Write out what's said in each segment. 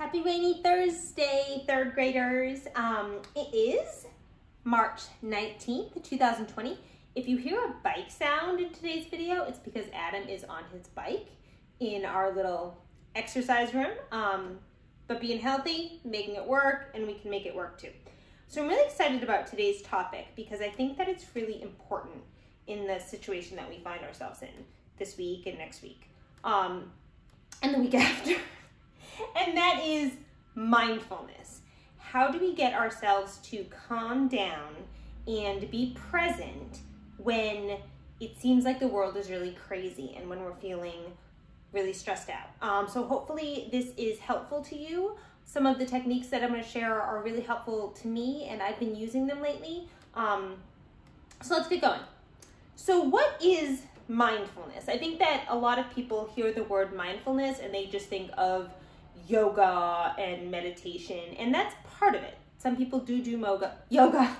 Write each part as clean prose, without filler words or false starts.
Happy rainy Thursday, third graders. It is March 19th, 2020. If you hear a bike sound in today's video, it's because Adam is on his bike in our little exercise room. But being healthy, making it work, and we can make it work too. So I'm really excited about today's topic because I think that it's really important in the situation that we find ourselves in this week and next week, and the week after. And that is mindfulness. How do we get ourselves to calm down and be present when it seems like the world is really crazy and when we're feeling really stressed out? So hopefully this is helpful to you. Some of the techniques that I'm going to share are really helpful to me, and I've been using them lately. So let's get going. So what is mindfulness? I think that a lot of people hear the word mindfulness and they just think of yoga and meditation, and that's part of it. Some people do yoga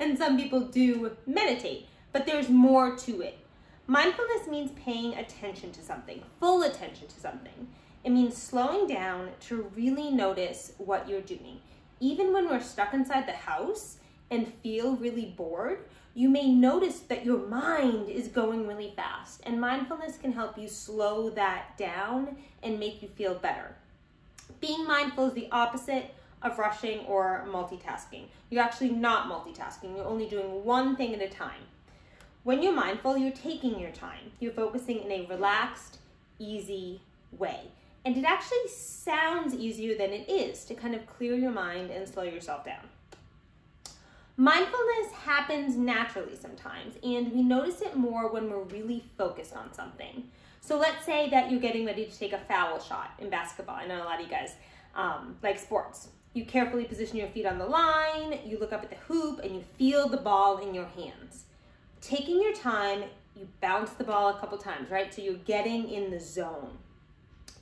and some people do meditate, but there's more to it. Mindfulness means paying attention to something, full attention to something. It means slowing down to really notice what you're doing. Even when we're stuck inside the house and feel really bored, you may notice that your mind is going really fast, and mindfulness can help you slow that down and make you feel better. Being mindful is the opposite of rushing or multitasking. You're actually not multitasking. You're only doing one thing at a time. When you're mindful, you're taking your time. You're focusing in a relaxed, easy way. And it actually sounds easier than it is to kind of clear your mind and slow yourself down. Mindfulness happens naturally sometimes, and we notice it more when we're really focused on something. So let's say that you're getting ready to take a foul shot in basketball. I know a lot of you guys like sports. You carefully position your feet on the line, you look up at the hoop, and you feel the ball in your hands. Taking your time, you bounce the ball a couple times, right? So you're getting in the zone.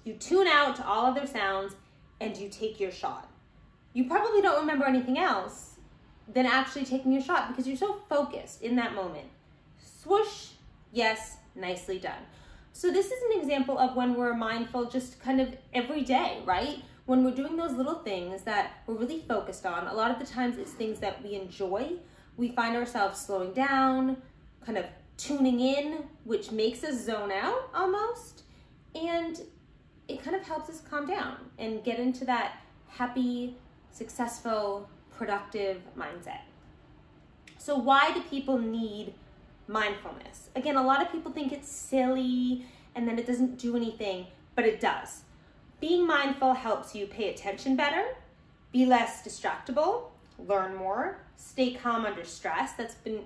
You tune out to all other sounds, and you take your shot. You probably don't remember anything else than actually taking your shot because you're so focused in that moment. Swoosh, yes, nicely done. So this is an example of when we're mindful just kind of every day, right? When we're doing those little things that we're really focused on, a lot of the times it's things that we enjoy. We find ourselves slowing down, kind of tuning in, which makes us zone out almost. And it kind of helps us calm down and get into that happy, successful, productive mindset. So why do people need mindfulness? Again, a lot of people think it's silly and then it doesn't do anything, but it does. Being mindful helps you pay attention better, be less distractible, learn more, stay calm under stress. It's been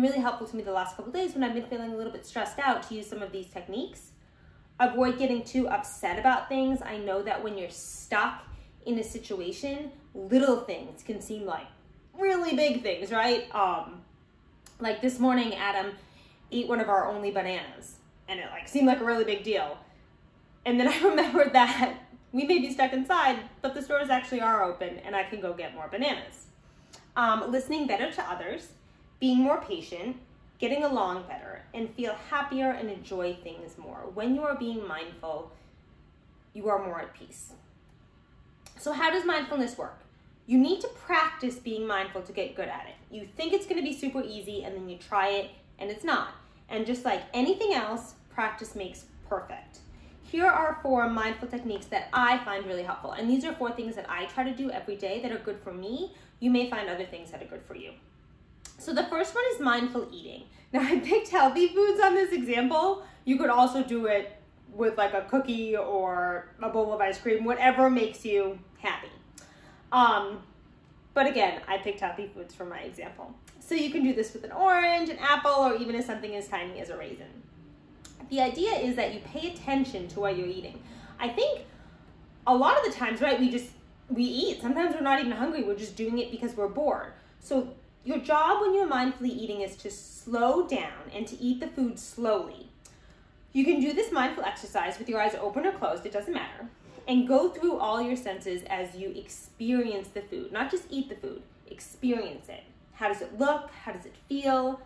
really helpful to me the last couple of days when I've been feeling a little bit stressed out to use some of these techniques. Avoid getting too upset about things. I know that when you're stuck in a situation, little things can seem like really big things, right? Like this morning, Adam ate one of our only bananas, and it seemed like a really big deal. And then I remembered that we may be stuck inside, but the stores actually are open, and I can go get more bananas. Listening better to others, being more patient, getting along better, and feel happier and enjoy things more. When you are being mindful, you are more at peace. So how does mindfulness work? You need to practice being mindful to get good at it. You think it's going to be super easy, and then you try it, and it's not. And just like anything else, practice makes perfect. Here are 4 mindful techniques that I find really helpful. And these are 4 things that I try to do every day that are good for me. You may find other things that are good for you. So the first one is mindful eating. Now I picked healthy foods on this example. You could also do it with like a cookie or a bowl of ice cream, whatever makes you happy. But again, I picked healthy foods for my example. So you can do this with an orange, an apple, or even as something as tiny as a raisin. The idea is that you pay attention to what you're eating. I think a lot of the times, right, we eat. Sometimes we're not even hungry. We're just doing it because we're bored. So your job when you're mindfully eating is to slow down and to eat the food slowly. You can do this mindful exercise with your eyes open or closed, it doesn't matter, and go through all your senses as you experience the food. Not just eat the food, experience it. How does it look? How does it feel?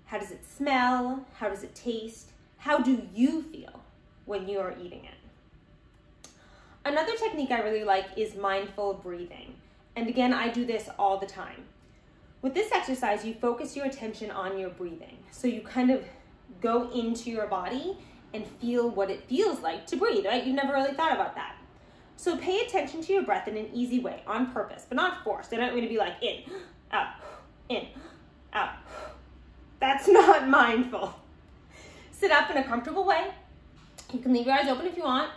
How does it smell? How does it taste? How do you feel when you are eating it? Another technique I really like is mindful breathing. And again, I do this all the time. With this exercise, you focus your attention on your breathing. So you kind of go into your body and feel what it feels like to breathe, right? You've never really thought about that. So pay attention to your breath in an easy way, on purpose, but not forced. I don't want to be like in, out. That's not mindful. Sit up in a comfortable way. You can leave your eyes open if you want,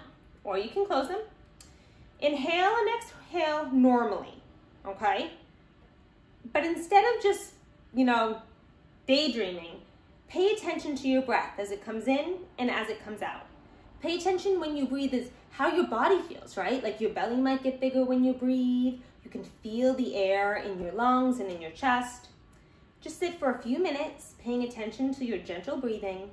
or you can close them. Inhale and exhale normally, okay? But instead of just, daydreaming, pay attention to your breath as it comes in and as it comes out. Pay attention when you breathe is how your body feels, right? Like your belly might get bigger when you breathe. You can feel the air in your lungs and in your chest. Just sit for a few minutes, paying attention to your gentle breathing,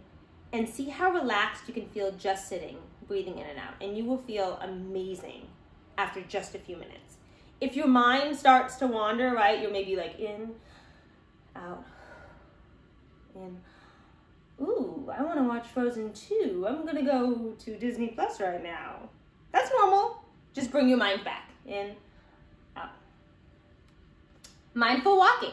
and see how relaxed you can feel just sitting, breathing in and out. And you will feel amazing after just a few minutes. If your mind starts to wander, right, you're maybe like in, out, in. Ooh, I want to watch Frozen 2. I'm going to go to Disney Plus right now. That's normal. Just bring your mind back. In, out. Mindful walking.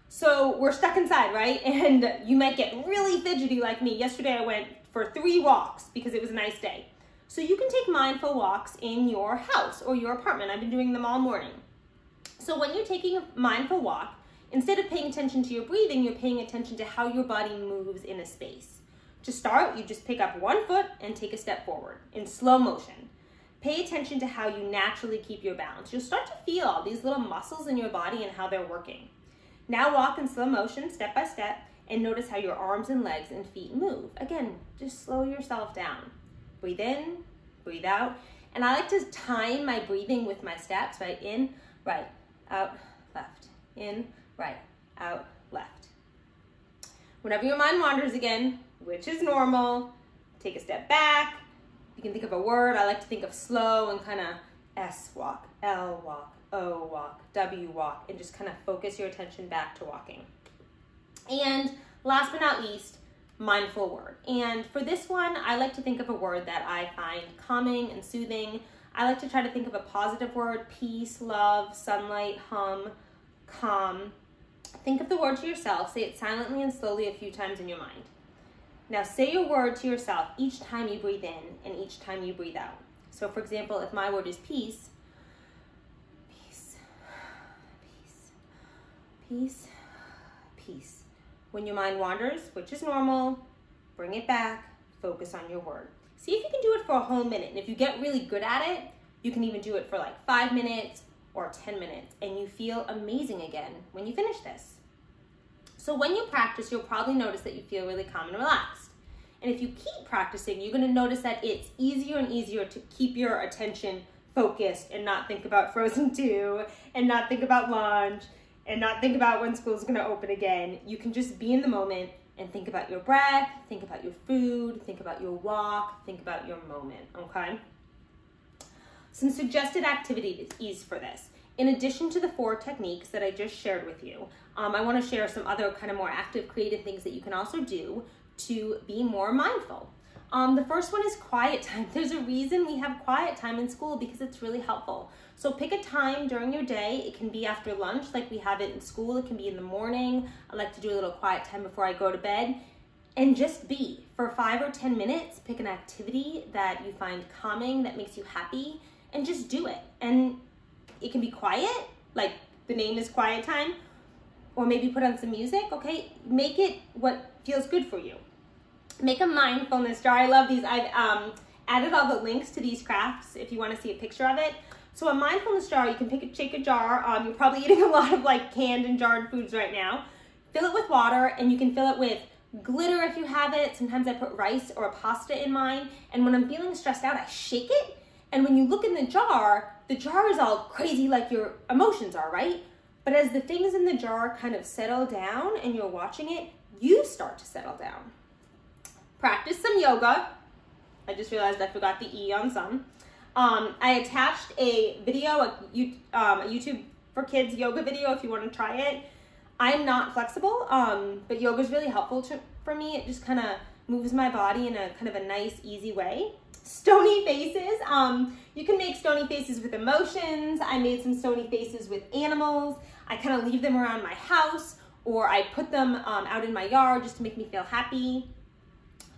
So we're stuck inside, right? And you might get really fidgety like me. Yesterday I went for 3 walks because it was a nice day. So you can take mindful walks in your house or your apartment. I've been doing them all morning. So when you're taking a mindful walk, instead of paying attention to your breathing, you're paying attention to how your body moves in a space. To start, you just pick up one foot and take a step forward in slow motion. Pay attention to how you naturally keep your balance. You'll start to feel all these little muscles in your body and how they're working. Now walk in slow motion, step by step, and notice how your arms and legs and feet move. Again, just slow yourself down. Breathe in, breathe out. And I like to time my breathing with my steps, right? In, right, out, left. In, right, out, left. Whenever your mind wanders again, which is normal, take a step back. You can think of a word. I like to think of slow and kind of S walk, L walk, O walk, W walk, and just kind of focus your attention back to walking. And last but not least, mindful word. And for this one, I like to think of a word that I find calming and soothing. I like to try to think of a positive word: peace, love, sunlight, hum, calm. Think of the word to yourself. Say it silently and slowly a few times in your mind. Now say your word to yourself each time you breathe in and each time you breathe out. So for example, if my word is peace, peace, peace, peace, peace. When your mind wanders, which is normal, bring it back, focus on your word. See if you can do it for a whole minute. And if you get really good at it, you can even do it for like 5 minutes or 10 minutes, and you feel amazing again when you finish this. So when you practice, you'll probably notice that you feel really calm and relaxed. And if you keep practicing, you're going to notice that it's easier and easier to keep your attention focused and not think about Frozen 2 and not think about lunch and not think about when school's going to open again. You can just be in the moment and think about your breath, think about your food, think about your walk, think about your moment, okay? Some suggested activities for this. In addition to the 4 techniques that I just shared with you, I want to share some other kind of more active, creative things that you can also do to be more mindful. The first one is quiet time. There's a reason we have quiet time in school, because it's really helpful. So pick a time during your day. It can be after lunch like we have it in school. It can be in the morning. I like to do a little quiet time before I go to bed. And just be. For 5 or 10 minutes, pick an activity that you find calming, that makes you happy, and just do it. And it can be quiet, like the name is quiet time, or maybe put on some music, okay? Make it what feels good for you. Make a mindfulness jar. I love these. I've added all the links to these crafts if you want to see a picture of it. So a mindfulness jar, you can take a jar. You're probably eating a lot of like canned and jarred foods right now. Fill it with water, and you can fill it with glitter if you have it. Sometimes I put rice or a pasta in mine. And when I'm feeling stressed out, I shake it. And when you look in the jar is all crazy like your emotions are, right? But as the things in the jar kind of settle down and you're watching it, you start to settle down. Practice some yoga. I just realized I forgot the E on some. I attached a video, a YouTube for Kids yoga video if you want to try it. I'm not flexible, but yoga is really helpful for me. It just kind of moves my body in a kind of a nice, easy way. Stony Faces. You can make Stony Faces with emotions. I made some Stony Faces with animals. I kind of leave them around my house, or I put them out in my yard just to make me feel happy.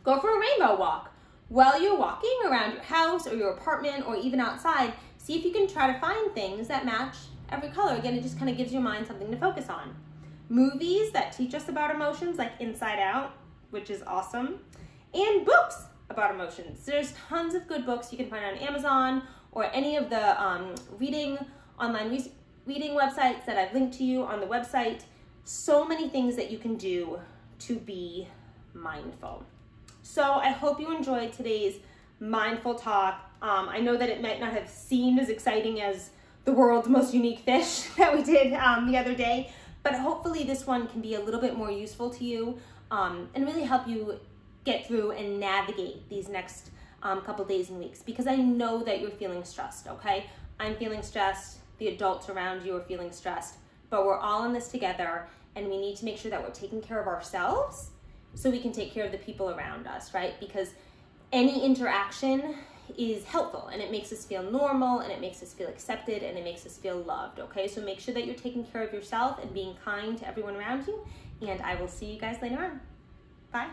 Go for a rainbow walk. While you're walking around your house or your apartment or even outside, see if you can try to find things that match every color. Again, it just kind of gives your mind something to focus on. Movies that teach us about emotions, like Inside Out, which is awesome, and books about emotions. There's tons of good books you can find on Amazon or any of the online reading websites that I've linked to you on the website. So many things that you can do to be mindful. So I hope you enjoyed today's mindful talk. I know that it might not have seemed as exciting as the world's most unique fish that we did the other day, but hopefully this one can be a little bit more useful to you and really help you get through and navigate these next couple days and weeks, because I know that you're feeling stressed, okay? I'm feeling stressed, the adults around you are feeling stressed, but we're all in this together, and we need to make sure that we're taking care of ourselves so we can take care of the people around us, right? Because any interaction is helpful, and it makes us feel normal, and it makes us feel accepted, and it makes us feel loved, okay? So make sure that you're taking care of yourself and being kind to everyone around you, and I will see you guys later on. Bye.